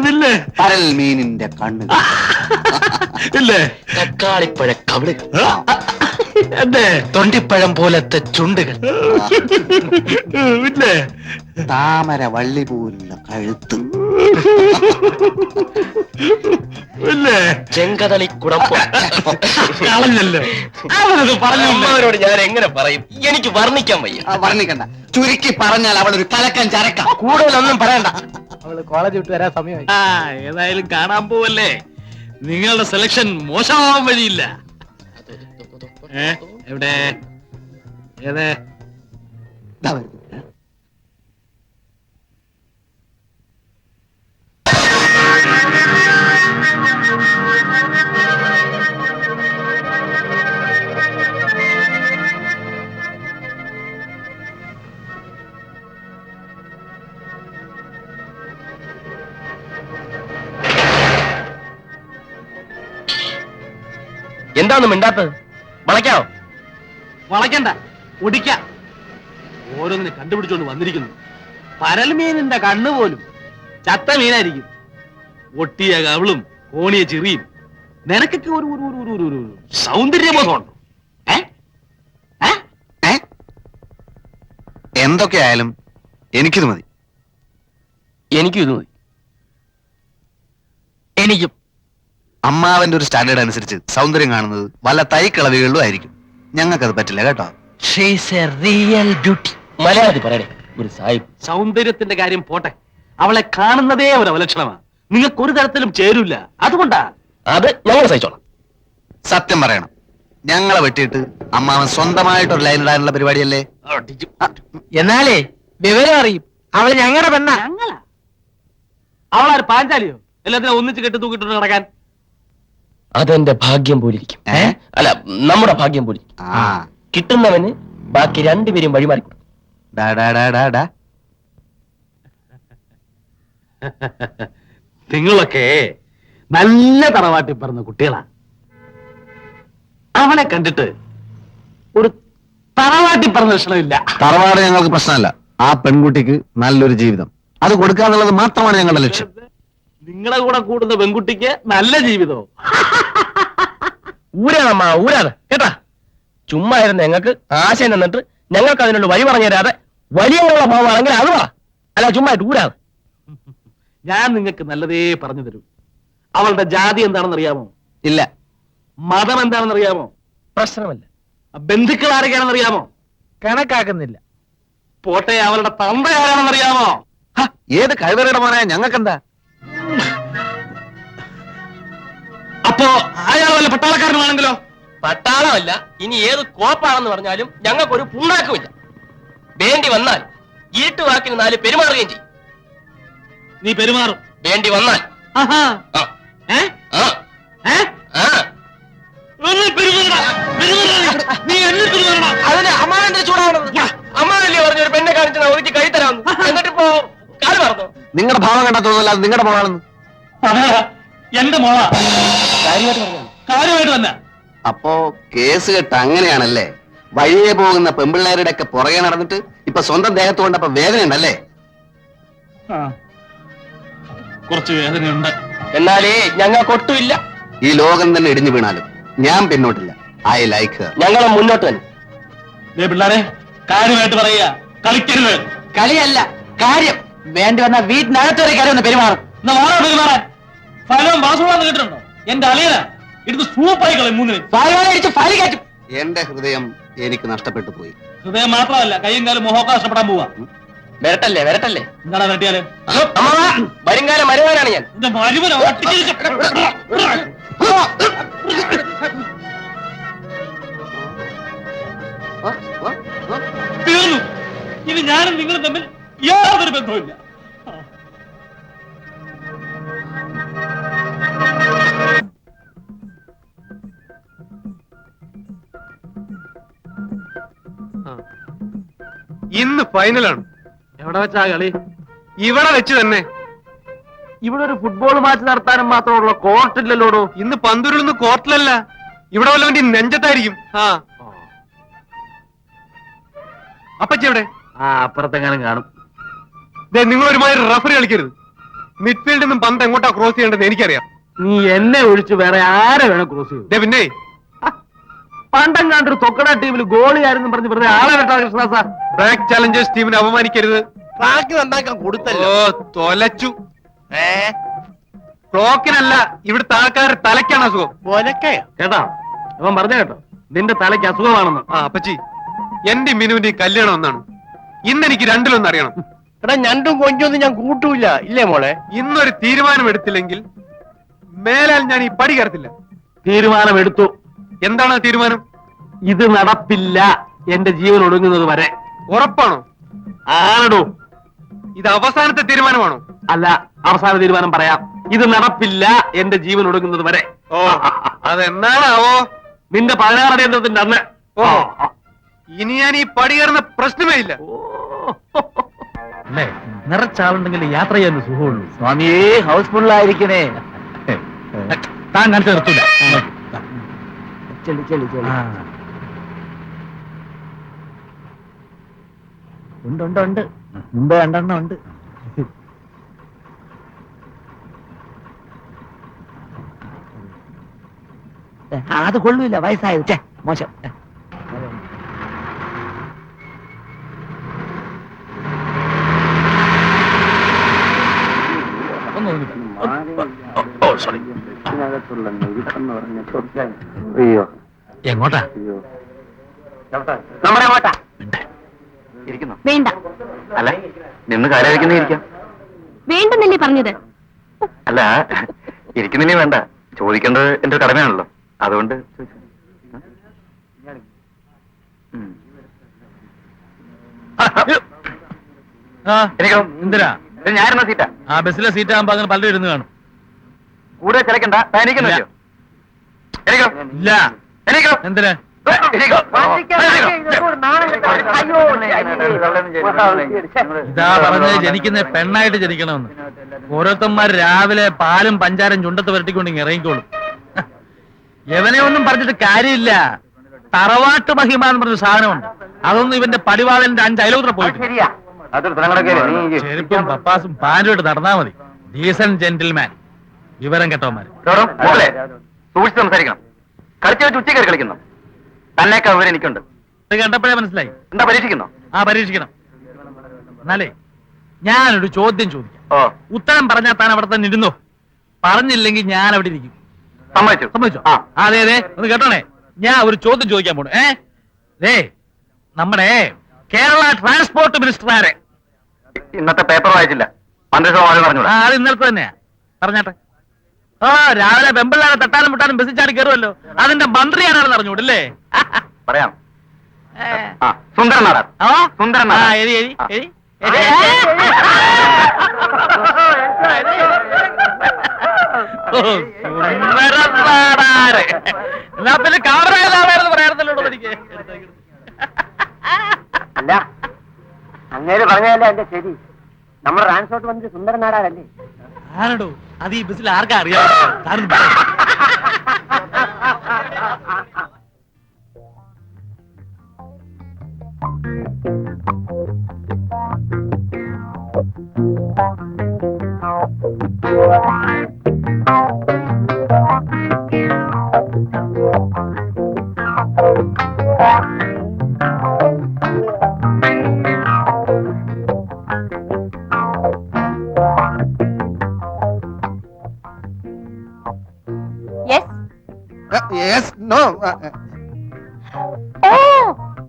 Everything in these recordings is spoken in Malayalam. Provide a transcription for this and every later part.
ഇല്ലേ? പരൽ മീനിന്റെ കണ്ണുകൾ ഇല്ലേ? തക്കാളിപ്പഴ കവിളുകൾ, എന്തേ? തൊണ്ടിപ്പഴം പോലത്തെ ചുണ്ടുകൾ, ഇല്ലേ? താമര വള്ളി പോലുള്ള കഴുത്ത്, ഇല്ലേ? ചെങ്കതളി കുടമ്പ്. കളഞ്ഞല്ലോ. അവനത് പറഞ്ഞു. അമ്മവരോട് ഞാൻ എങ്ങനെ പറയും? എനിക്ക് വർണ്ണിക്കാൻ വയ്യ. വർണ്ണിക്കണ്ട. ചുരുക്കി പറഞ്ഞാൽ അവളൊരു കലക്കൻ ചരക്ക. കൂടുതലൊന്നും പറയണ്ട. അവള് കോളേജ് വിട്ട് വരാൻ സമയമായി. ഏതായാലും കാണാൻ പോവല്ലേ. നിങ്ങളുടെ സെലക്ഷൻ മോശമാവാൻ വഴിയില്ല. എവിടെ? ഏതേ? ദാ വരുന്നു. എന്താന്ന് മിണ്ടാത്തത്? വളയ്ക്കാവോ? വളയ്ക്കണ്ട, ഒടിക്കാം. ഓരോന്നിനെ കണ്ടുപിടിച്ചോണ്ട് വന്നിരിക്കുന്നു. പരൽമീനിന്റെ കണ്ണു പോലും ചത്ത മീനായിരിക്കും. ഒട്ടിയ കവിളും കോണിയ ചെറിയും. നിനക്കൊക്കെ ഒരു ഒരു ഒരു ഒരു ഒരു സൗന്ദര്യബോധമുണ്ടോ? എന്തൊക്കെയായാലും എനിക്കിത് മതി. എനിക്കും ഇത് മതി. എനിക്കും. അമ്മാവന്റെ ഒരു സ്റ്റാൻഡേർഡ് അനുസരിച്ച് സൗന്ദര്യം കാണുന്നത് വല്ല തൈക്കളവികളിലും ആയിരിക്കും. ഞങ്ങൾക്കത് പറ്റില്ല കേട്ടോ. Real beauty. മലയാളത്തിൽ പറയണേ ഒരു സാഹിബ്. സൗന്ദര്യത്തിന്റെ കാര്യം പോട്ടെ, അവളെ കാണുന്നതേ ഒരു അവലക്ഷണമാണ്. നിങ്ങൾക്ക് ഒരു തരത്തിലും ചേരൂല. അതുകൊണ്ടാ. അത് ഞങ്ങൾ സഹിച്ചോളാം. സത്യം പറയണം, ഞങ്ങളെ വെട്ടിയിട്ട് അമ്മാവൻ സ്വന്തമായിട്ടൊരു ലൈൻ ഇടാനുള്ള പരിപാടിയല്ലേ? എന്നാലേ വിവരം അറിയും. അവള് ഞങ്ങളുടെ പെണ്ണ. അവളാര് പാഞ്ചാലിയോ? എല്ലാത്തിനും ഒന്നിച്ച് കെട്ടി തൂക്കിട്ട് നടക്കാൻ. അതെന്റെ ഭാഗ്യം പോലിരിക്കും. അല്ല, നമ്മുടെ ഭാഗ്യം പോലിരിക്കും. കിട്ടുന്നവന് ബാക്കി രണ്ടുപേരും വഴിമാറി. നിങ്ങളൊക്കെ നല്ല തറവാട്ടി പറഞ്ഞ കുട്ടികളാ. അവനെ കണ്ടിട്ട് ഒരു തറവാട്ടി പറഞ്ഞ ലക്ഷണമില്ല. തറവാട് ഞങ്ങൾക്ക് പ്രശ്നമല്ല. ആ പെൺകുട്ടിക്ക് നല്ലൊരു ജീവിതം അത് കൊടുക്കാന്നുള്ളത് മാത്രമാണ് ഞങ്ങളുടെ ലക്ഷ്യം. നിങ്ങളെ കൂടെ കൂടുന്ന പെൺകുട്ടിക്ക് നല്ല ജീവിതമോ? ഊരാണമ്മ, ഊരാണ് കേട്ടാ. ചുമ്മാ ഇരുന്ന് ഞങ്ങൾക്ക് ആശയം തന്നിട്ട് ഞങ്ങൾക്ക് അതിനുള്ള വഴി പറഞ്ഞു തരാതെ വലിയുള്ള ഭാവമാണെങ്കിൽ അത് വാ. അല്ല, ചുമ്മാ ഊരാണ്. ഞാൻ നിങ്ങൾക്ക് നല്ലതേ പറഞ്ഞു തരൂ. അവളുടെ ജാതി എന്താണെന്ന് അറിയാമോ? ഇല്ല. മതം എന്താണെന്ന് അറിയാമോ? പ്രശ്നമല്ല. ബന്ധുക്കൾ ആരൊക്കെയാണെന്ന് അറിയാമോ? കണക്കാക്കുന്നില്ല. പോട്ടെ, അവളുടെ തന്ത ആരാണെന്ന് അറിയാമോ? ഏത് കഴിവറയുടെ മോനായ ഞങ്ങൾക്കെന്താ? അപ്പോ അയാൾ വല്ല പട്ടാളക്കാരനാണെങ്കിലോ? പട്ടാളമല്ല, ഇനി ഏത് കോപ്പാണെന്ന് പറഞ്ഞാലും ഞങ്ങൾക്കൊരു പുണ്ണാക്കുമില്ല. വേണ്ടി വന്നാൽ ഈട്ടുവാക്കിന് 4 പെരുമാറുകയും ചെയ്യും. നീ പെരുമാറും? വേണ്ടി വന്നാൽ. അതിന് അമ്മാവന്റെ ചൂടാവണത്. അമ്മാവല്ലേ പറഞ്ഞു ഒരു പെണ്ണെ കാണിച്ചാൽ ഒതുക്കി കൈ തരാമെന്ന്. എന്നിട്ടിപ്പോ കാല് മറന്നു. നിങ്ങളുടെ ഭാവം കണ്ടാ തോന്നുന്നില്ല അത് നിങ്ങളുടെ മോളാണെന്ന്. എന്റെ മോളാ. കാര്യമായിട്ട് തന്നെ. അപ്പോ കേസ് കെട്ട് അങ്ങനെയാണല്ലേ? വഴിയെ പോകുന്ന പെമ്പിള്ളേരുടെ ഒക്കെ പുറകെ നടന്നിട്ട് ഇപ്പൊ സ്വന്തം ദേഹത്ത് കൊണ്ടപ്പോ വേദന ഉണ്ടല്ലേ? കുറച്ച് വേദനയുണ്ട്. എന്നാലേ ഞങ്ങൾക്കൊട്ടുമില്ല. ഈ ലോകം തന്നെ ഇടിഞ്ഞു വീണാലും ഞാൻ പിന്നോട്ടില്ല. I like her. ഞങ്ങളെ മുന്നോട്ട് തന്നെ. പിള്ളേരെ, കാര്യമായിട്ട് പറയുക, കളിക്കരുത്. കളിയല്ല, കാര്യം. വേണ്ടി വന്ന വീട്ടിനകത്തൊരു കാര്യം ഒന്ന് പെരുമാറും. പെരുമാറാൻ ഫലവും പാസ്പോർട്ട് കിട്ടുന്നുണ്ടോ? എന്റെ അളിയന എടുത്ത് സൂപ്പായി കളയും. 3 ഫയൽ കയറ്റും. എന്റെ ഹൃദയം എനിക്ക് നഷ്ടപ്പെട്ടു പോയി. ഹൃദയം മാത്രമല്ല, കയ്യും കാലം മുഖമൊക്കെ നഷ്ടപ്പെടാൻ പോവാ. വരട്ടല്ലേ വരട്ടല്ലേ. എന്താണ് വെട്ടിയാല്? വരുംകാലം മരുവാനാണ് ഞാൻ. എന്റെ മരുമനോ? തീർന്നു. ഇനി ഞാനും നിങ്ങളും തമ്മിൽ യാതൊരു ബന്ധവുമില്ല. ഇന്ന് ഫൈനലാണ്. എവിടെ വെച്ചാ കളി? ഇവിടെ വെച്ച് തന്നെ. ഇവിടെ ഒരു ഫുട്ബോൾ മാച്ച് നടത്താനും മാത്രമുള്ള കോർട്ടില്ലല്ലോടോ. ഇന്ന് പന്തുരുളുന്ന കോർട്ടിലല്ല, ഇവിടെ വല്ലവന്റെ നെഞ്ചത്തായിരിക്കും. അപ്പച്ചി എവിടെ? അപ്പുറത്തെങ്ങാനും കാണും. നിങ്ങൾ ഒരുമാതിരി റഫറി കളിക്കരുത്. മിഡ്ഫീൽഡിൽ നിന്നും പന്ത് എങ്ങോട്ടാ ക്രോസ് ചെയ്യേണ്ടത് എനിക്കറിയാം. നീ എന്നെ ഒഴിച്ച് വേറെ ആരെ വേണം ക്രോസ് ചെയ്യും? പിന്നെ പണ്ടെങ്ങാണ്ടൊരു തൊക്കട ടീമിൽ ഗോളിയായിരുന്നു പറഞ്ഞ് വെറുതെ ആളെ കേട്ടോ കൃഷ്ണ സാർ. ബാക്ക് ചലഞ്ചേഴ്സ് ടീമിനെ അപമാനിക്കരുത്. ട്രാക്ക് നന്നാക്കാൻ കൊടുത്തല്ലോ. ഓ തൊലച്ചു. ക്ലോക്കിനല്ല, ഇവിടുത്തെ ആൾക്കാരുടെ തലയ്ക്കാണ് അസുഖം. കേട്ടോ അവൻ പറഞ്ഞ കേട്ടോ നിന്റെ തലയ്ക്ക് അസുഖമാണെന്ന്. ആ അപ്പച്ചി, എന്റെ മിനുവിന്റെ കല്യാണം ഒന്നാണ്. ഇന്ന് എനിക്ക് രണ്ടിലൊന്നും അറിയണം. എടാ ഞണ്ടും കൊഞ്ചൊന്നും ഞാൻ കൂട്ടൂല ഇല്ലേ മോളെ? ഇന്നൊരു തീരുമാനം എടുത്തില്ലെങ്കിൽ മേലാൽ ഞാൻ ഈ പടി കയറത്തില്ല. തീരുമാനമെടുത്തു. എന്താണ് ആ തീരുമാനം? ഇത് നടപ്പില്ല എന്റെ ജീവൻ ഒടുങ്ങുന്നത് വരെ. ഉറപ്പാണോ? ആണോ? ഇത് അവസാനത്തെ തീരുമാനമാണോ? അല്ല, അവസാന തീരുമാനം പറയാം. ഇത് നടപ്പില്ല എന്റെ ജീവൻ ഒടുങ്ങുന്നത് വരെ. ഓ അതെന്നാണാവോ? നിന്റെ 16 അടിയന്തരത്തിന്റെ അന്ന്. ഓ ഇനി ഞാൻ ഈ പടി കയറുന്ന പ്രശ്നമേ ഇല്ല. അല്ലേ നിറച്ചാളുണ്ടെങ്കിൽ യാത്ര ചെയ്യാൻ സുഖമുള്ളൂ. സ്വാമിയേ ഹൗസ്ഫുള്ളായിരിക്കണേ. താൻ കാണിച്ചു നിർത്തൂല. ചെളി ചെളി ചെളി. ഉണ്ട് ഉണ്ട് ഉണ്ട്. മുമ്പ് 2 എണ്ണം ഉണ്ട്. അത് കൊള്ളൂല്ല, വയസ്സായത്. ചേ മോശം. അയ്യോ എങ്ങോട്ടാ? നമ്മുടെ അങ്ങോട്ടാ ഇരിക്കുന്നു. വേണ്ട അല്ല നിന്ന് കാലായിരിക്കുന്ന ഇരിക്കാം. വേണ്ടെന്നല്ലേ പറഞ്ഞത്? അല്ല ഇരിക്കുന്നില്ലേ വേണ്ട, ചോദിക്കേണ്ടത് എന്റെ ഒരു കടമയാണല്ലോ, അതുകൊണ്ട് ചോദിച്ചു. എനിക്കോ എന്തിനാ? ഞാനിരുന്ന സീറ്റാ. ആ ബസ്സിലെ സീറ്റ് ആകുമ്പോ അങ്ങനെ പലരും ഇരുന്ന് കാണും. കൂടെ ചിലക്കണ്ട, എനിക്കൊന്നും ഇല്ല. എനിക്കോ ഇല്ല. എനിക്കോ എന്തിനാ? ഇതാ പറഞ്ഞത് ജനിക്കുന്ന പെണ്ണായിട്ട് ജനിക്കണമെന്ന്. ഓരോരുത്തന്മാർ രാവിലെ പാലും പഞ്ചാരം ചുണ്ടത്ത് വരട്ടിക്കൊണ്ട് ഇങ്ങ് ഇറങ്ങിക്കോളും. എവനെ ഒന്നും പറഞ്ഞിട്ട് കാര്യമില്ല. തറവാട്ട് മഹിമ എന്ന് പറഞ്ഞൊരു സാധനമുണ്ട്. അതൊന്നും ഇവന്റെ പടിവാളന്റെ 5 അയലോത്ര പോയിട്ട്. ചെരുപ്പും പപ്പാസും പാൻറ്റുമായിട്ട് നടന്നാ മതി. Decent gentleman. വിവരം കെട്ടവന്മാര്. സൂക്ഷിച്ച് സംസാരിക്കണം. കളിച്ചു വെച്ച് ഉച്ചക്കറി കളിക്കുന്നു. തന്നേക്കാൾ വിവരം എനിക്കുണ്ട്. ഇത് കണ്ടപ്പോഴേ മനസ്സിലായി. എന്താ പരീക്ഷിക്കുന്നോ? ആ പരീക്ഷിക്കണം. എന്നാലേ ഞാനൊരു ചോദ്യം ചോദിക്കാം. ഓ ഉത്തരം പറഞ്ഞാൽ താൻ അവിടെ തന്നെ ഇരുന്നോ. പറഞ്ഞില്ലെങ്കിൽ ഞാൻ അവിടെ ഇരിക്കും. സമ്മതിച്ചു. സമ്മതിച്ചോ? ആ അതെ അതെ. ഒന്ന് കേട്ടോണേ, ഞാൻ ഒരു ചോദ്യം ചോദിക്കാൻ പോണു. നമ്മുടെ കേരള ട്രാൻസ്പോർട്ട് മിനിസ്റ്റർ ആരെ? ഇന്നത്തെ പേപ്പർ വായിച്ചില്ല. മന്ത്രിസഭ പറഞ്ഞൂടാ. അത് ഇന്നലത്തെ തന്നെയാ. പറഞ്ഞാട്ടെ. രാവിലെ പെമ്പിള്ളാരെ തട്ടാനും മുട്ടാനും ബസ്സിൽ ചാടി കയറുമല്ലോ, അതിന്റെ മന്ത്രി ആരാണെന്ന് അറിഞ്ഞൂടല്ലേ? പറയാം. ആ സുന്ദരൻ നാടാർ. സുന്ദരൻ നാടാർ. എരി എരി എരി. എന്നാ പിന്നെ കാമറയിലാവായിരുന്നു പറയാറുണ്ടല്ലോ എനിക്ക്. അല്ല അങ്ങേര് പറഞ്ഞതല്ല എന്റെ ശരി. നമ്മുടെ ട്രാൻസ്പോർട്ട് മന്ത്രി സുന്ദരൻ നാടാരല്ലേ? ആരടോ അത്? ഈ ബസ്സിൽ ആർക്കാ അറിയാം?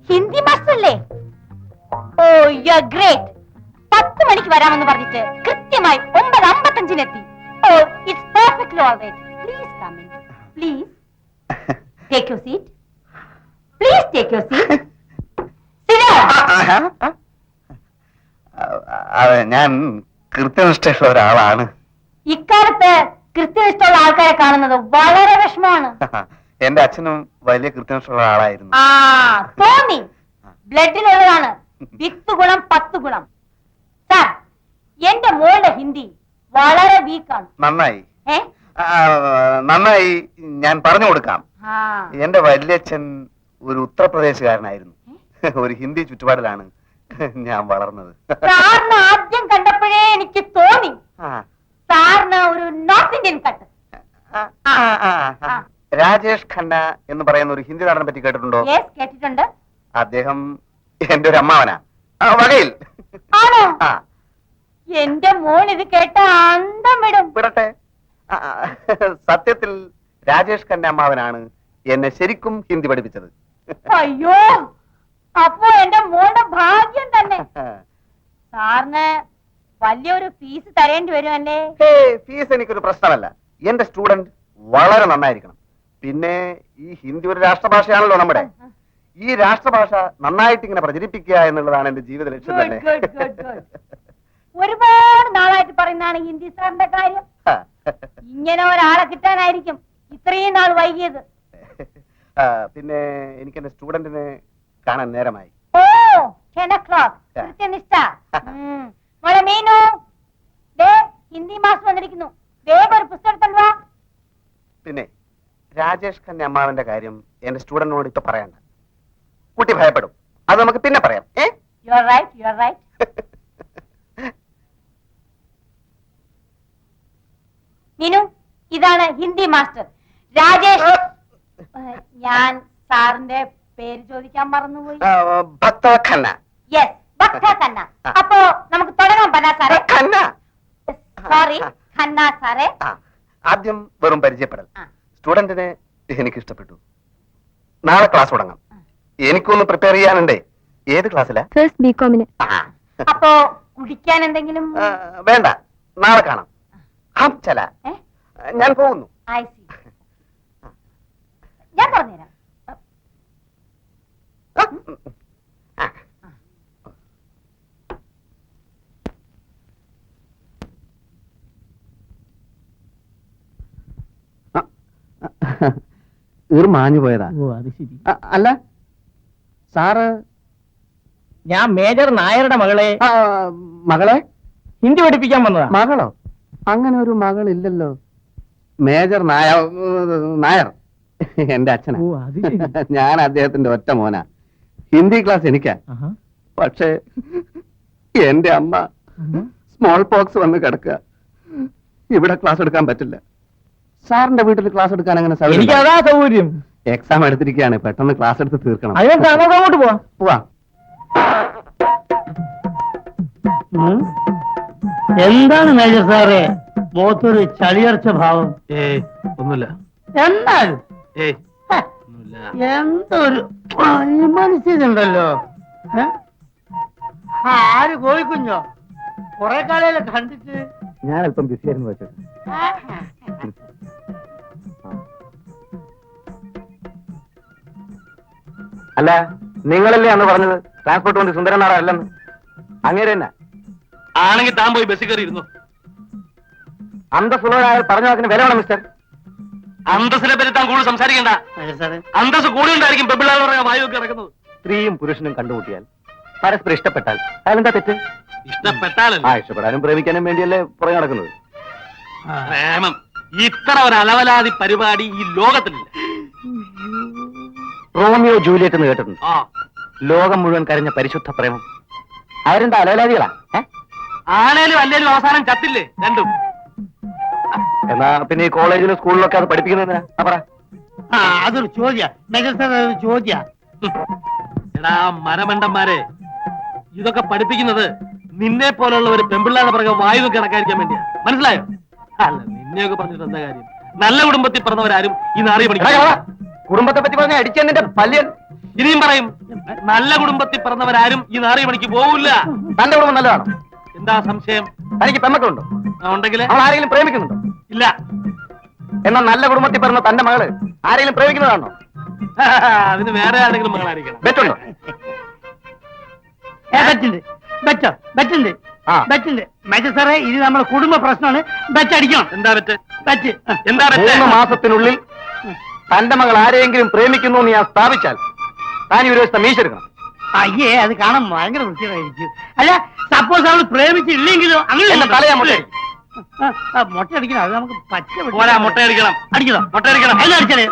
ഹിന്ദി മാസ്റ്ററല്ലേ? Oh you are great. 10 മണിക്ക് വരാമെന്ന് പറഞ്ഞിട്ട് കൃത്യമായി 9:55 എത്തി. Oh it's perfectly alright. Please come in. Please take your seat. Please take your seat. ഞാൻ കൃത്യനിഷ്ഠയുള്ള ഒരാളാണ്. ഇക്കാലത്ത് കൃത്യനിഷ്ഠമുള്ള ആൾക്കാരെ കാണുന്നത് വളരെ വിഷമമാണ്. എന്റെ അച്ഛനും വലിയ കൃത്യനിഷ്ഠയുള്ള ആളായിരുന്നു. ആ തോന്നി. ബ്ലഡിനുള്ളതാണ്. 10 ഗുണം 10 ഗുണം. സാർ, എന്റെ മോളുടെ ഹിന്ദി വളരെ വീക്കാണ്. നന്നായി നന്നായി ഞാൻ പറഞ്ഞു കൊടുക്കാം. എന്റെ വല്യച്ഛൻ ഒരു ഉത്തർപ്രദേശുകാരനായിരുന്നു. ഒരു ഹിന്ദി ചുറ്റുപാടിലാണ് ഞാൻ വളർന്നത്. സാറിന് ആദ്യം കണ്ട എനിക്ക് തോന്നി ആ, സാറിന് ഒരു നോർത്ത് ഇന്ത്യൻ കട്ട്. ആ, ആ, ആ, ആ. രാജേഷ് ഖന്ന എന്ന് പറയുന്ന ഒരു ഹിന്ദി നടനെ പറ്റി കേട്ടിട്ടുണ്ടോ? യെസ്, കേട്ടിട്ടുണ്ട്. അദ്ദേഹം എന്റെ ഒരു അമ്മാവനാ. വകയിൽ. ആണോ? ആ, എന്റെ മോൾ ഇത് കേട്ട അന്തം വിടും. വിടട്ടെ. ആ, ആ, സത്യത്തിൽ രാജേഷ് ഖന്ന അമ്മാവനാണ് എന്നെ ശരിക്കും ഹിന്ദി പഠിപ്പിച്ചത്. അയ്യോ, അപ്പോ എന്റെ മോളുടെ ഭാഗ്യം തന്നെ. സാറിന് വലിയൊരു ഫീസ് തരേണ്ടി വരുമല്ലേ? ഫീസ് എനിക്കൊരു പ്രശ്നമല്ല. എന്റെ സ്റ്റുഡന്റ് വളരെ നന്നായിരിക്കണം. പിന്നെ ഈ ഹിന്ദി ഒരു രാഷ്ട്രഭാഷയാണല്ലോ നമ്മുടെ. ഈ രാഷ്ട്രഭാഷ നന്നായിട്ട് ഇങ്ങനെ പ്രചരിപ്പിക്കുക എന്നുള്ളതാണ് എന്റെ ജീവിത ലക്ഷ്യം Good, തന്നെ. good, good, good. ഒരുപാട് നാളായിട്ട് പറയുന്നതാണ് ഹിന്ദി സാറിന്റെ കാര്യം. ഇങ്ങനെ ഒരാളെ കിട്ടാനായിരിക്കും ഇത്രയും നാൾ വൈകിയത്. പിന്നെ എനിക്ക് എന്റെ സ്റ്റുഡന്റിനെ കാണാൻ നേരമായി. ഓ, 10 o'clock. കൃത്യനിഷ്ഠ. മോളെ മീനു, ദേ ഹിന്ദി മാസ്റ്റർ വന്നിരിക്കുന്നു. വേഗം ഒരു പുസ്തകം തന്നു വാ. പിന്നെ രാജേഷ് ഖന്ന അമ്മാവന്റെ കാര്യം എന്റെ സ്റ്റുഡന്റിനോട് ഇപ്പൊ പറയണ്ട. കുട്ടി ഭയപ്പെടും. അത് നമുക്ക് പിന്നെ പറയാം. You are right, you are right. Meenu, ഇതാണ് ഹിന്ദി മാസ്റ്റർ രാജേഷ്. ഞാൻ സാറിന്റെ പേര് ചോദിക്കാൻ മറന്നുപോയി. ഭക്ത ഖന്ന. യെസ്, ഭക്ത ഖന്ന. അപ്പോ നമുക്ക് തുടങ്ങാം ബന്ന സാറേ. ഖന്ന. സോറി, ഖന്ന സാറേ. ആദ്യം വെറും പരിചയപ്പെടൽ. ആ. സ്റ്റുഡന്റിനെ എനിക്ക് ഇഷ്ടപ്പെട്ടു. നാളെ ക്ലാസ് തുടങ്ങാം. എനിക്കൊന്ന് പ്രിപ്പയർ ചെയ്യാനുണ്ടേ. ഏത് ക്ലാസ്സിലാ? ഫസ്റ്റ് ബികോമിന്. അപ്പോ കുടിക്കാൻ എന്തെങ്കിലും? വേണ്ട, നാളെ കാണാം. ചല, ഏ? ഞാൻ പോകുന്നു. I see. ഞാൻ പറഞ്ഞുതരാം. മാഞ്ഞു പോയതാ. ഓ, അത് ശരി. അല്ല സാറ് ഞാൻ മേജർ നായരുടെ മകളെ മകളെ ഹിന്ദി പഠിപ്പിക്കാൻ വന്നതാ. മകളോ? അങ്ങനെ ഒരു മകളില്ലല്ലോ. മേജർ നായർ എന്റെ അച്ഛനാ. ഓ, അത് ശരി. ഞാൻ അദ്ദേഹത്തിന്റെ ഒറ്റ മോനാ. ഹിന്ദി ക്ലാസ് എനിക്കാ. ആഹാ. പക്ഷേ എന്റെ അമ്മ സ്മോൾ പോക്സ് വന്ന് കിടക്കുക. ഇവിടെ ക്ലാസ് എടുക്കാൻ പറ്റില്ല. സാറിന്റെ വീട്ടിൽ ക്ലാസ് എടുക്കാൻ അങ്ങനെ എനിക്ക് അതാ സൗകര്യം. എക്സാം എടുത്തിരിക്കുകയാണ്. പെട്ടെന്ന് ക്ലാസ് എടുത്ത് തീർക്കണം. അതിനെന്താ, നമുക്ക് അങ്ങോട്ട് പോവാം. പോവാ. എന്താണ് മേജർ സാറേ മുഖത്തൊരു ചളിയർച്ച ഭാവം? ഒന്നുമില്ല. എന്നാൽ ഏയ് ഒന്നുമില്ല. എന്തൊരു മനസ്സിലുണ്ടല്ലോ. ആര് കോഴിക്കുഞ്ഞോ? കുറെ കാലയിലെ കണ്ടിട്ട്. ഞാൻ അല്പം ബിസിയായിരുന്നു വെച്ചത്. അല്ല, നിങ്ങളല്ലേ അന്ന് പറഞ്ഞത് ട്രാൻസ്പോർട്ട് കൊണ്ട് സുന്ദരൻ നാട അല്ലെന്ന്? അങ്ങേര് തന്നെ ആണെങ്കിൽ താൻ പോയി ബസ്സിൽ കയറി ഇരുന്നു. അന്തസ്സുള്ളവരായ പറഞ്ഞ വാക്കിന് വില വേണം മിസ്റ്റർ. അന്തസ്സിനെ പറ്റി താൻ കൂടുതൽ സംസാരിക്കണ്ട. അന്തസ് കൂടി ഉണ്ടായിരിക്കും പെമ്പിള്ളാന്ന് പറയാൻ വായുവൊക്കെ ഇറക്കുന്നത്. സ്ത്രീയും പുരുഷനും കണ്ടുമുട്ടിയാൽ പരസ്പരം ഇഷ്ടപ്പെട്ടാൽ അതിലെന്താ തെറ്റ്? ഇഷ്ടപ്പെട്ടാലല്ലേ? ഇഷ്ടപ്പെടാനും പ്രേമിക്കാനും വേണ്ടിയല്ലേ പുറകെ നടക്കുന്നത്. പ്രേമം ഇത്ര ഒരു അലവലാതി പരിപാടി ഈ ലോകത്തിലില്ല. റോമിയോ ജൂലിയറ്റ് എന്ന് കേട്ടിട്ടുണ്ട്. ആ, ലോകം മുഴുവൻ കരഞ്ഞ പരിശുദ്ധ പ്രേമം. അവരെന്താ അലവലാദികളാ? ആണേലും അല്ലേലും അവസാനം ചത്തില്ലേ രണ്ടും? എന്നാ പിന്നെ ഈ കോളേജിലും സ്കൂളിലൊക്കെ അത് പഠിപ്പിക്കുന്നതിനാ? പറ. അതൊരു ചോദ്യ മേജർ സാർ, അതൊരു ചോദ്യ. എടാ മരമണ്ടന്മാരെ, ഇതൊക്കെ പഠിപ്പിക്കുന്നത് നിന്നെ പോലുള്ള ഒരു പെമ്പിള്ളാന്ന് പറയുക വായു കണക്കായിരിക്കാൻ വേണ്ടിയാ. മനസ്സിലായോ? അല്ല, നിന്നെയൊക്കെ പറഞ്ഞിട്ട് എന്താ കാര്യം? നല്ല കുടുംബത്തിൽ പറഞ്ഞവരാരും ഈ നാറി പഠിക്കും. കുടുംബത്തെ പറ്റി പറഞ്ഞ അടിച്ചെന്നിന്റെ പല്യൻ. ഇനിയും പറയും, നല്ല കുടുംബത്തിൽ പറഞ്ഞവരാരും ഈ നാറി പണിക്ക് പോവില്ല. തന്റെ കുടുംബം നല്ലതാണോ? എന്താ സംശയം? തനിക്ക് പെമ്മക്കളുണ്ടോ? ഉണ്ടെങ്കിൽ അവൾ ആരെങ്കിലും പ്രേമിക്കുന്നുണ്ടോ? ഇല്ല. എന്നാൽ നല്ല കുടുംബത്തിൽ പറഞ്ഞ തന്റെ മകള് ആരെങ്കിലും പ്രേമിക്കുന്നതാണോ? അതിന് വേറെ ആരെങ്കിലും മകളായിരിക്കണം. ബെറ്റുണ്ടോ? ബെറ്റുണ്ട്. മേജർ സാറേ, ഇത് നമ്മളെ കുടുംബ പ്രശ്നമാണ്. ബെറ്റ് അടിക്കണം. എന്താ പറ്റ്? ബെറ്റ്. എന്താ പറ്റ്? 3 മാസത്തിനുള്ളിൽ തന്റെ മകൾ ആരെയെങ്കിലും പ്രേമിക്കുന്നു എന്ന് ഞാൻ സ്ഥാപിച്ചാൽ താൻ ഈ ഒരു ദിവസത്തെ മീശ എടുക്കണം. അയ്യേ, അത് കാണാൻ ഭയങ്കര വൃത്തിയായിരിക്കും. അല്ല, സപ്പോസ് അവൾ പ്രേമിച്ചില്ലെങ്കിലോ? എന്റെ തലയാ മുട്ട. മുട്ട അടിക്കണം. അത് നമുക്ക് പച്ച പോരാ, മുട്ടയടിക്കണം. അടിക്കണം. മുട്ടയടിക്കണം. എല്ലാം അടിച്ചേ.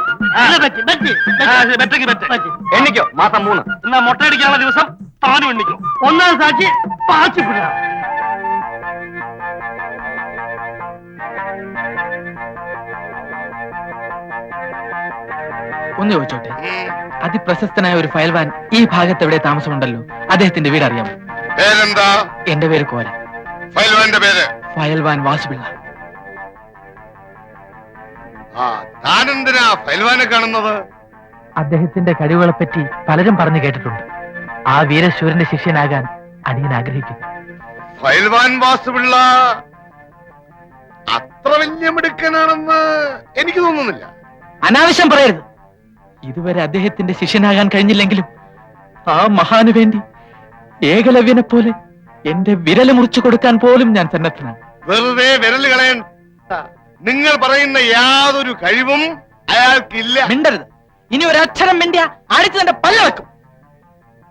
ബെറ്റക്ക് ബെറ്റ്. എണ്ണിക്കോ? മാസം 3. എന്നാ മുട്ടയടിക്കാനുള്ള ദിവസം താനും എണ്ണിക്കോ. ഒന്നാം സാക്ഷി പാച്ചിപ്പിടണം. ഒന്ന് ചോദിച്ചോട്ടെ, അതിപ്രശസ്തനായ ഒരു ഫയൽവാൻ ഈ ഭാഗത്ത് എവിടെ താമസമുണ്ടല്ലോ, അദ്ദേഹത്തിന്റെ വീട് അറിയാമോ? പേരെന്താ? എന്റെ പേര് കോര. ഫയൽവാന്റെ പേര്? ഫയൽവാൻ വാസുപിള്ള. താനെന്തിനാ ഫയൽവാനെ കാണുന്നത്? അദ്ദേഹത്തിന്റെ കഴിവുകളെ പറ്റി പലരും പറഞ്ഞു കേട്ടിട്ടുണ്ട്. ആ വീരശൂരന്റെ ശിഷ്യനാകാൻ അടിയൻ ആഗ്രഹിക്കുന്നു. ഫയൽവാൻ വാസുപിള്ള അത്ര വലിയ മിടുക്കനാണെന്ന് എനിക്ക് തോന്നുന്നില്ല. അനാവശ്യം പറയരുത്. ഇതുവരെ അദ്ദേഹത്തിന്റെ ശിഷ്യനാകാൻ കഴിഞ്ഞില്ലെങ്കിലും ആ മഹാന് വേണ്ടി ഏകലവ്യനെ പോലെ എന്റെ വിരല് മുറിച്ചു കൊടുക്കാൻ പോലും ഞാൻ സന്നദ്ധനാണ്. വെറുതെ വിരല് കളയാൻ നിങ്ങൾ പറയുന്ന യാതൊരു കഴിവും അയാൾക്കില്ല. മിണ്ടരുത്. ഇനി ഒരക്ഷരം മിണ്ടിയ അടിച്ചു തന്റെ പല്ല വെക്കും.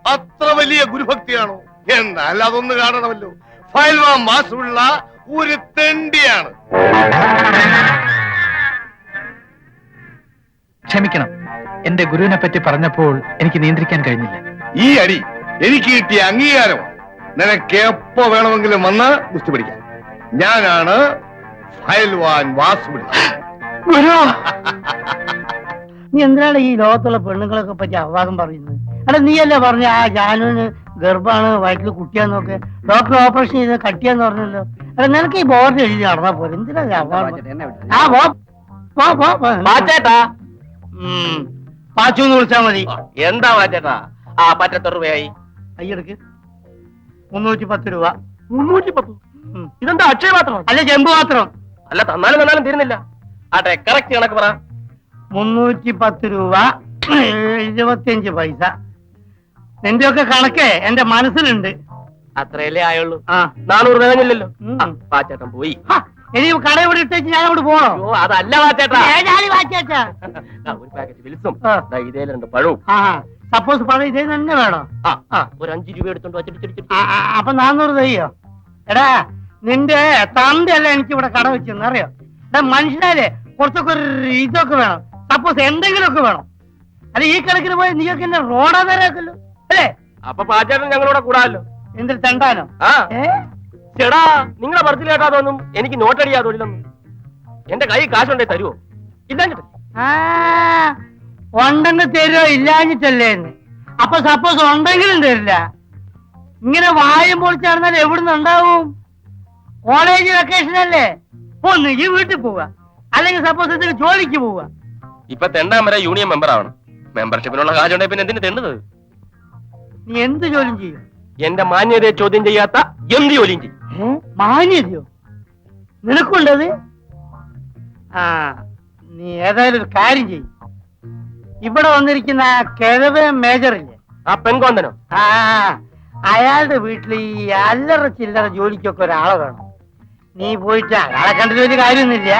അത്ര വലിയ ഗുരുഭക്തിയാണോ? എന്നാൽ അതൊന്ന് കാണണമല്ലോ. ഫയൽവാൻ വാസുപിള്ള ഒരു തെണ്ടിയാണ്. ക്ഷമിക്കണം, എന്റെ ഗുരുവിനെ പറ്റി പറഞ്ഞപ്പോൾ എനിക്ക് നിയന്ത്രിക്കാൻ കഴിഞ്ഞില്ല. ഈ അടി എനിക്ക് കിട്ടിയ അംഗീകാരമാണ്. നിനക്ക് എപ്പോ വേണമെങ്കിലും വന്ന് ഗുസ്തി പിടിക്കാം. ഞാനാണ് ഫയൽവാൻ വാസുപിള്ള. ഗുരു, നീ എന്തിനാണ് ഈ ലോകത്തുള്ള പെണ്ണുങ്ങളൊക്കെ പറ്റി അപവാദം പറയുന്നത്? എടാ, നീയല്ലേ പറഞ്ഞ ആ ജാനുവിന് ഗർഭാണ്, വയറ്റിൽ കുട്ടിയാന്നൊക്കെ ഡോക്ടർ ഓപ്പറേഷൻ ചെയ്ത് കട്ടിയാന്ന് പറഞ്ഞല്ലോ. എടാ, നിനക്ക് ഈ ബോർഡ് എഴുതി നടന്നാ പോലെ എന്തിനാ പാച്ചൂന്ന് വിളിച്ചാ മതി. എന്താ മാറ്റേട്ടാ? ആ പറ്റത്തെ രൂപയായി. അയ്യെടുക്ക് 310 രൂപ. 310? ഇതെന്താ അക്ഷയ പാത്രം? അല്ല, ചെമ്പ് പാത്രം. അല്ല, തന്നാലും തീരുന്നില്ല. ആട്ടെ, കറക്റ്റ് കണക്ക് പറ. 310 രൂപ 25 പൈസ. നിന്റെ ഒക്കെ കണക്കേ എന്റെ മനസ്സിലുണ്ട്. അത്രയല്ലേ ആയുള്ളൂ. ആ, 400 തികഞ്ഞില്ലല്ലോ. പാച്ചേട്ടൻ പോയി. ഇനി കട ഇവിടെ ഇട്ടേച്ച് ഞാൻ അവിടെ പോണോ? അതല്ല പാച്ചേട്ടാ. ഏതായാലും വാച്ചാച്ചാ. ഒരു പാക്കറ്റ് വിളിച്ചും ആ. ഇതേ 2 പഴവും. ആ, സപ്പോസ് പണം ഇതേ തന്നെ വേണോ? ഒരു 5 രൂപ എടുത്തോണ്ട് വച്ചിട്ട് അപ്പൊ 400 തയ്യോ? എടാ, നിന്റെ തന്തയല്ല എനിക്ക് ഇവിടെ കട വെച്ചെന്ന് അറിയോ? എടാ, മനുഷ്യനാലേ കുറച്ചൊക്കെ ഒരു ഇതൊക്കെ വേണം. സപ്പോസ് എന്തെങ്കിലുമൊക്കെ വേണം. അല്ല, ഈ കണക്കിന് പോയി നീയൊക്കെ എന്നെ റോഡാ നേരാക്കല്ലോ അല്ലേ? അപ്പൊ പാച്ചേട്ടൻ ഞങ്ങളോടെ കൂടാമല്ലോ. എന്തൊരു തെണ്ടാനോ? ചേടാ, നിങ്ങളെ പറച്ചിൽ കേട്ടാതൊന്നും എനിക്ക് നോട്ടടിയാ തൊഴിലൊന്നും. എന്റെ കൈ കാശുണ്ടേ തരുവോ? ഇല്ലാഞ്ഞിട്ട് ഉണ്ടെങ്കിൽ തരുമോ ഇല്ലാഞ്ഞിട്ടല്ലേ എന്ന്. അപ്പൊ സപ്പോസ് ഉണ്ടെങ്കിലും തരില്ല. ഇങ്ങനെ വായും പൊളിച്ച് നടന്നാൽ എവിടുന്ന് ഉണ്ടാവും? കോളേജ് വെക്കേഷൻ അല്ലേ? ഒന്നുകിൽ വീട്ടിൽ പോവുക, അല്ലെങ്കിൽ സപ്പോസ് ഇതിന് ജോലിക്ക് പോവുക. ഇപ്പൊ തെണ്ടാൻ വരെ യൂണിയൻ മെമ്പർ ആവണം. മെമ്പർഷിപ്പിനുള്ള കാശുണ്ടെ പിന്നെ എന്തിനു തെണ്ടത്? നീ എന്ത് ജോലിയും ചെയ്യും? എന്റെ മാന്യതയെ ചോദ്യം ചെയ്യാത്ത എന്ത് ജോലിയും ചെയ്യും. മാന്യതയോ നിനക്കുണ്ടത്? ആ, നീ ഏതായാലും ഒരു കാര്യം ചെയ്യും. ഇവിടെ വന്നിരിക്കുന്ന ആ കിഴവ മേജറില്ലേ, ആ പെൺകോന്തനോ? ആ, അയാളുടെ വീട്ടിൽ ഈ അല്ലറ ചില്ലറ ജോലിക്കൊക്കെ ഒരാളെ വേണം. നീ പോയിട്ട് അയാളെ കണ്ടിട്ട് വലിയ കാര്യമൊന്നുമില്ല,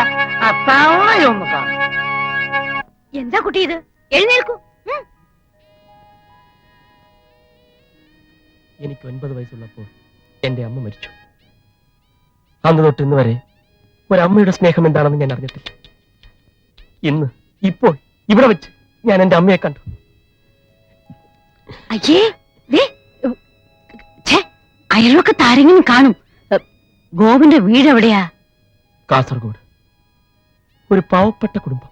ആ തവണയൊന്ന് കാണും. എന്താ കുട്ടി ഇത്? എഴുന്നേൽക്കൂ. എനിക്ക് 9 വയസ്സുള്ളപ്പോൾ എന്റെ അമ്മ മരിച്ചു. അന്ന് തൊട്ട് ഇന്ന് വരെ ഒരമ്മയുടെ സ്നേഹം എന്താണെന്ന് ഞാൻ അറിഞ്ഞിട്ടില്ല. ഇപ്പോൾ ഇവിടെ വെച്ച് ഞാൻ എന്റെ അമ്മയെ കണ്ടു. അയ്യേ, അയൽവൊക്കെ താരെങ്കിലും കാണും. ഗോവിന്റെ വീട് എവിടെയാ? കാസർഗോഡ്. ഒരു പാവപ്പെട്ട കുടുംബം.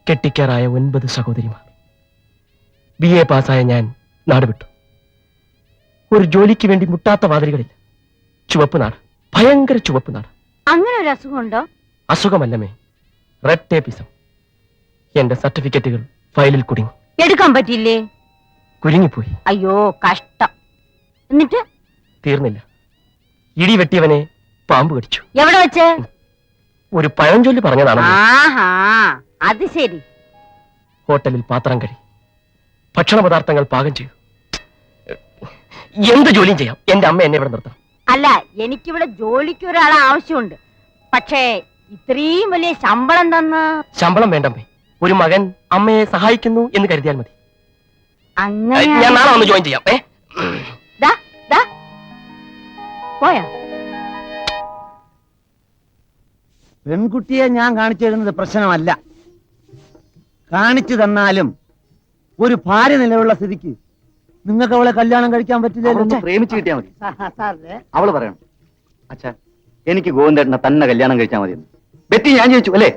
കെട്ടിക്കാറായ 9 സഹോദരിമാർ. BA പാസ്സായ ഞാൻ നാട് വിട്ടു. ഒരു ജോലിക്ക് വേണ്ടി മുട്ടാത്ത വാതിലുകളില്ല. ചുവപ്പ് നാട്, ഭയങ്കര ചുവപ്പ് നാട്. അങ്ങനെ ഒരു അസുഖമുണ്ടോ? അസുഖമല്ലമേ, റെഡ് ടേപ്പിസം. എന്റെ സർട്ടിഫിക്കറ്റുകൾ ഫയലിൽ കുടുങ്ങി. എടുക്കാൻ പറ്റില്ലേ? കുരുങ്ങിപ്പോയി. അയ്യോ, കഷ്ടം. എന്നിട്ട് തീർന്നില്ല. ഇടി വെട്ടിയവനെ പാമ്പ് കടിച്ചു. എവിടെ വെച്ച്? ഒരു പഴഞ്ചൊല്ലി പറഞ്ഞതാണ്. ആഹാ, അത് ശരി. ഹോട്ടലിൽ പാത്രം കഴുകി, ഭക്ഷണ പദാർത്ഥങ്ങൾ പാകം ചെയ്തു. എന്ത് ജോലിയും ചെയ്യാം. എന്റെ അമ്മ എന്നെ ഇവിടെ നിർത്താം. അല്ല, എനിക്കിവിടെ ജോലിക്ക് ഒരാളെ ആവശ്യമുണ്ട്. പക്ഷേ ഇത്രയും വലിയ ശമ്പളം തന്ന്. ശമ്പളം വേണ്ടമ്മേ. ഒരു മകൻ അമ്മയെ സഹായിക്കുന്നു എന്ന് കരുതിയാൽ മതി. അങ്ങനെ ഞാൻ നാളെ വന്ന് ജോയിൻ ചെയ്യാം. പോയാ? പെൺകുട്ടിയെ ഞാൻ കാണിച്ചു തരുന്നത് പ്രശ്നമല്ല. കാണിച്ചു തന്നാലും ഒരു ഭാര്യ നിലയുള്ള സ്ഥിതിക്ക് നിങ്ങൾക്ക് അവളെ കല്യാണം കഴിക്കാൻ പറ്റില്ലല്ലോ. പ്രേമിച്ചു കിട്ടിയാ മതി. അവള് പറയണം, അച്ഛാ എനിക്ക് ഗോവിന്ദേട്ടനെ തന്നെ കല്യാണം കഴിച്ചാൽ മതി. ബെറ്റി ഞാൻ ചോദിച്ചു അല്ലേ?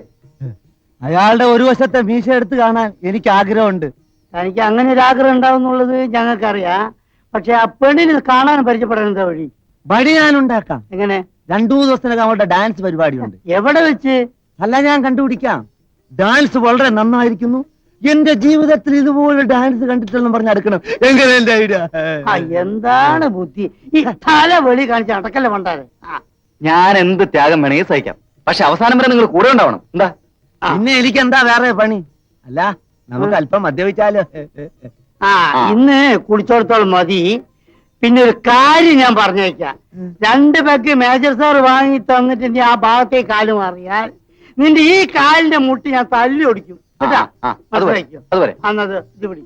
അയാളുടെ ഒരു വശത്തെ മീശ എടുത്ത് കാണാൻ എനിക്ക് ആഗ്രഹമുണ്ട്. തനിക്ക് അങ്ങനെ ഒരു ആഗ്രഹം ഉണ്ടാവുന്നുള്ളത് ഞങ്ങൾക്കറിയാം. പക്ഷെ ആ പെണ്ണിന് കാണാൻ പരിചയപ്പെടാൻ എന്താ വഴി? വഴി ഞാൻ ഉണ്ടാക്കാം. എങ്ങനെ? 2-3 ദിവസത്തിനകം അവളുടെ ഡാൻസ് പരിപാടിയുണ്ട്. എവിടെ വെച്ച്? അല്ല, ഞാൻ കണ്ടുപിടിക്കാം. ഡാൻസ് വളരെ നന്നായിരിക്കുന്നു. എന്റെ ജീവിതത്തിൽ ഇതുപോലെ ഡാൻസ് കണ്ടിട്ടെന്ന് പറഞ്ഞ് അടുക്കണം. എങ്ങനെ എന്റെ ഐഡിയ? എന്താണ് ബുദ്ധി? ഈ തല വെളി കാണിച്ച് അടക്കല്ലേ പണ്ടാരെ. ഞാൻ എന്ത് ത്യാഗം വേണമെങ്കിൽ സഹിക്കാം, പക്ഷെ അവസാനം വരെ നിങ്ങൾ കൂടെ ഉണ്ടാവണം. എന്താ? പിന്നെ എനിക്ക് എന്താ വേറെ പണി? അല്ല, നമുക്ക് അല്പം മദ്യപിച്ചാലോ? ഇന്ന് കുടിച്ചോടത്തോളം മതി. പിന്നെ ഒരു കാര്യം ഞാൻ പറഞ്ഞേക്കാം. 2 പെഗ് മേജർ സാർ വാങ്ങി തന്നിട്ട് നീ ആ ഭാഗത്തേക്ക് കാല് മാറിയാൽ നിന്റെ ഈ കാലിന്റെ മുട്ടി ഞാൻ തല്ലി ഒടിക്കും. കേട്ടാ? അതുവരെ അന്നത് ഇത് പിടി.